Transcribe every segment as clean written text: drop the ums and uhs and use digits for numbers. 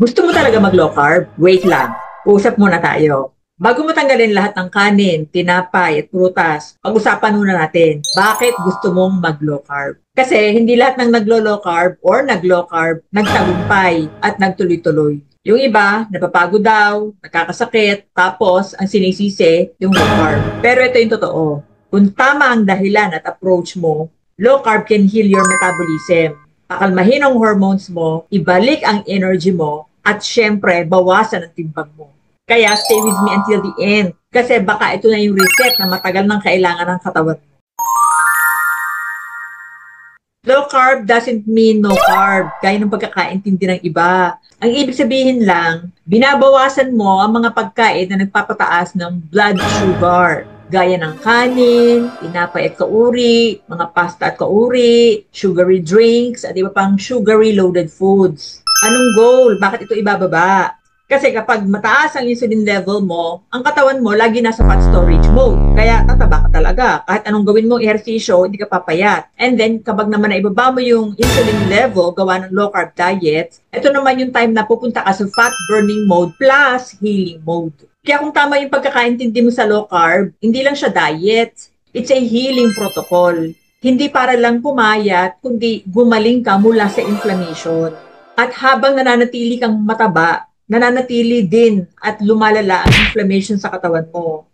Gusto mo talaga mag-low carb? Wait lang. Usap muna tayo. Bago mo tanggalin lahat ng kanin, tinapay at prutas, pag-usapan muna natin, bakit gusto mong mag-low carb? Kasi hindi lahat ng naglo-low carb or nag-low carb, nagtagumpay at nagtuloy-tuloy. Yung iba, napapagod daw, nakakasakit, tapos ang sinisisi, yung low carb. Pero ito yung totoo. Kung tama ang dahilan at approach mo, low carb can heal your metabolism. Pakalmahin ang hormones mo, ibalik ang energy mo, at syempre, bawasan ang timbang mo. Kaya stay with me until the end. Kasi baka ito na yung reset na matagal nang kailangan ng katawan mo. Low carb doesn't mean no carb, gaya ng pagkakaintindi ng iba. Ang ibig sabihin lang, binabawasan mo ang mga pagkain na nagpapataas ng blood sugar. Gaya ng kanin, tinapay at kauri, mga pasta at kauri, sugary drinks, at iba pang sugary loaded foods. Anong goal? Bakit ito ibababa? Kasi kapag mataas ang insulin level mo, ang katawan mo lagi nasa fat storage mode. Kaya tataba ka talaga. Kahit anong gawin mong ehersisyo, hindi ka papayat. And then, kapag naman naibaba mo yung insulin level, gawa ng low carb diet, ito naman yung time na pupunta ka sa fat burning mode plus healing mode. Kaya kung tama yung pagkakaintindi mo sa low carb, hindi lang siya diet. It's a healing protocol. Hindi para lang pumayat, kundi gumaling ka mula sa inflammation. At habang nananatili kang mataba, nananatili din at lumalala ang inflammation sa katawan mo.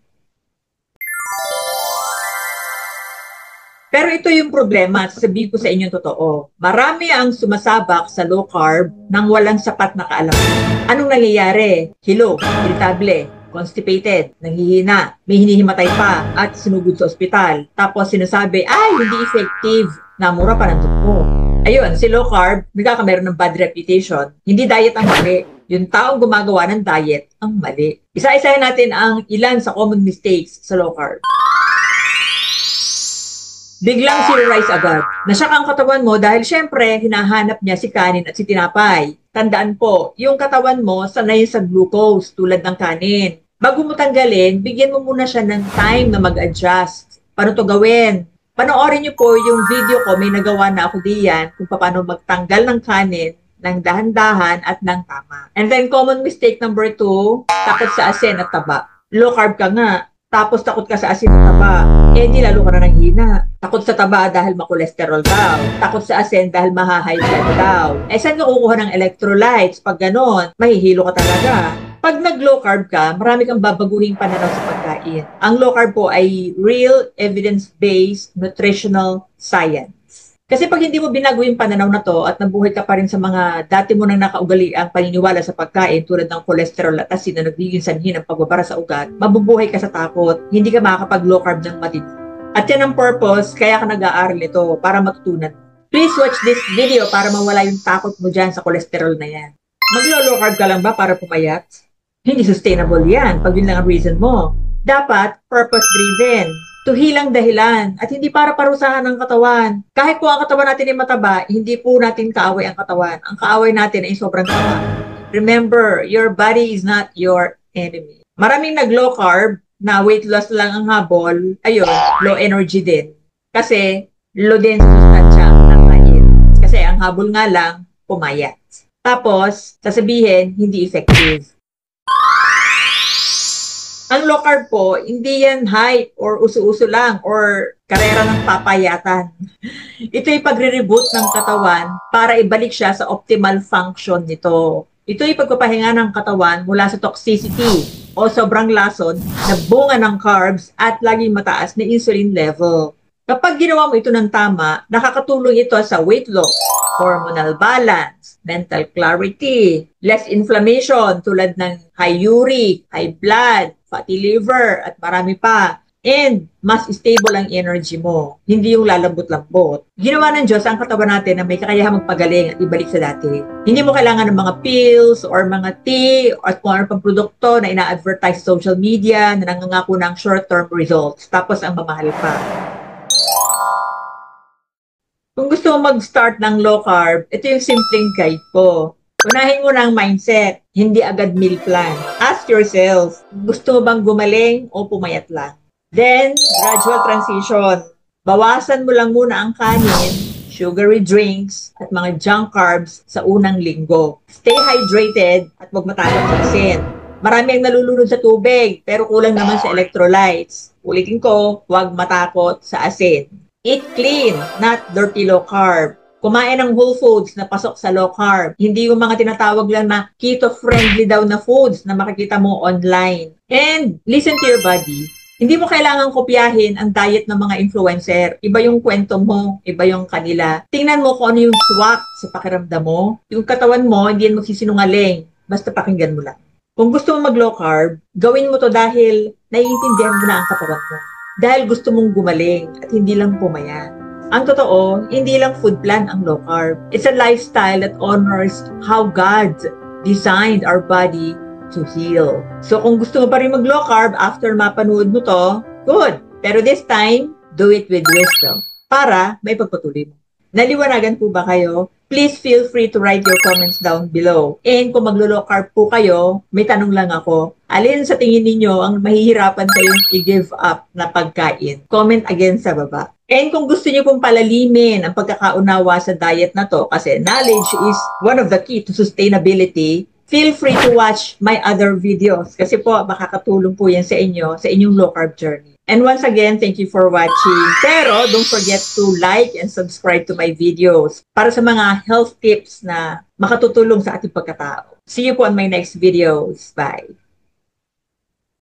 Pero ito yung problema at sasabihin ko sa inyo totoo. Marami ang sumasabak sa low carb nang walang sapat na kaalaman. Anong nangyayari? Hilo, irritable, constipated, nanghihina, may hinihimatay pa at sinugod sa ospital. Tapos sinasabi, ay, hindi effective, namura pa ng dugo. Ayun, si low carb, nagkakameron ng bad reputation. Hindi diet ang mali. Yung taong gumagawa ng diet ang mali. Isa-isahin natin ang ilan sa common mistakes sa low carb. Biglang zero rice agad. Nasyak ang katawan mo dahil syempre hinahanap niya si kanin at si tinapay. Tandaan po, yung katawan mo sanay sa glucose tulad ng kanin. Bago mo tanggalin, bigyan mo muna siya ng time na mag-adjust. Paano to gawin? Panoorin niyo po yung video ko, may nagawa na ako diyan kung paano magtanggal ng kanin ng dahan-dahan at ng tama. And then common mistake number 2, takot sa asin at taba. Low carb ka nga, tapos takot ka sa asin at taba. Eh di lalo ka na nanghina. Takot sa taba dahil makolesterol daw. Takot sa asin dahil maha-high blood daw. Eh saan ka kukuha ng electrolytes? Pag ganon, mahihilo ka talaga. Pag nag-low carb ka, marami kang babaguhing pananaw sa pagkain. Ang low carb po ay real evidence-based nutritional science. Kasi pag hindi mo binago yung pananaw na to at nabuhay ka pa rin sa mga dati mo nang nakaugali ang paniniwala sa pagkain tulad ng cholesterol at asin na nagiging sanhi ng pagbabara sa ugat, mabubuhay ka sa takot, hindi ka makakapag-low carb ng matindi. At yan ang purpose, kaya ka nag-aaral ito para matutunan. Please watch this video para mawala yung takot mo dyan sa cholesterol na yan. Mag-low carb ka lang ba para pumayat? Hindi sustainable yan pag yun lang ang reason mo. Dapat purpose-driven. Tuhilang dahilan at hindi para parusahan ng katawan. Kahit po ang katawan natin ay mataba, hindi po natin kaaway ang katawan. Ang kaaway natin ay sobrang taba. Remember, your body is not your enemy. Maraming nag-low carb na weight loss lang ang habol, ayun, low energy din. Kasi low din sa sustansya ang nakain. Kasi ang habol nga lang, pumayat. Tapos, sasabihin, hindi effective. Ang low carb po, hindi yan hype or uso-uso lang or karera ng papayatan. Ito ay pagre-reboot ng katawan para ibalik siya sa optimal function nito. Ito ay pagpapahinga ng katawan mula sa toxicity o sobrang lason na bunga ng carbs at laging mataas na insulin level. Kapag ginawa mo ito ng tama, nakakatulong ito sa weight loss, hormonal balance, mental clarity, less inflammation tulad ng high uric, high blood, fatty liver, at marami pa. And mas stable ang energy mo, hindi yung lalambot-lambot. Ginawa ng Diyos ang katawan natin na may kakayahang magpagaling at ibalik sa dati. Hindi mo kailangan ng mga pills or mga tea at kung ano pang produkto na ina-advertise sa social media na nangangako ng short-term results. Tapos ang mamahal pa. Kung gusto mo mag-start ng low carb, ito yung simpleng guide ko. Unahin mo na ang mindset, hindi agad meal plan. Ask yourself, gusto mo bang gumaling o pumayat lang? Then, gradual transition. Bawasan mo lang muna ang kanin, sugary drinks, at mga junk carbs sa unang linggo. Stay hydrated at huwag matakot sa asin. Marami ang nalulunod sa tubig, pero kulang naman sa electrolytes. Ulitin ko, huwag matakot sa asin. Eat clean, not dirty low carb. Kumain ng whole foods na pasok sa low carb. Hindi yung mga tinatawag lang na keto-friendly daw na foods na makikita mo online. And listen to your body. Hindi mo kailangang kopyahin ang diet ng mga influencer. Iba yung kwento mo, iba yung kanila. Tingnan mo kung ano yung swak sa pakiramdam mo. Yung katawan mo, hindi yan magsisinungaling. Basta pakinggan mo lang. Kung gusto mo mag-low carb, gawin mo to dahil naiintindihan mo na ang katawan mo. Dahil gusto mong gumaling at hindi lang pumayat. Ang totoo, hindi lang food plan ang low carb. It's a lifestyle that honors how God designed our body to heal. So kung gusto mo pa rin mag-low carb after mapanood mo to, good. Pero this time, do it with wisdom para may pagpatuloy mo. Naliwanagan po ba kayo? Please feel free to write your comments down below. And kung maglo-low carb po kayo, may tanong lang ako. Alin sa tingin ninyo ang mahihirapan kayong i-give up na pagkain? Comment again sa baba. And kung gusto niyo pong palalimin ang pagkakaunawa sa diet na to, kasi knowledge is one of the key to sustainability, feel free to watch my other videos. Kasi po, makakatulong po yan sa inyo, sa inyong low carb journey. And once again, thank you for watching. Pero don't forget to like and subscribe to my videos para sa mga health tips na makatutulong sa ating pagkatao. See you po on my next videos. Bye!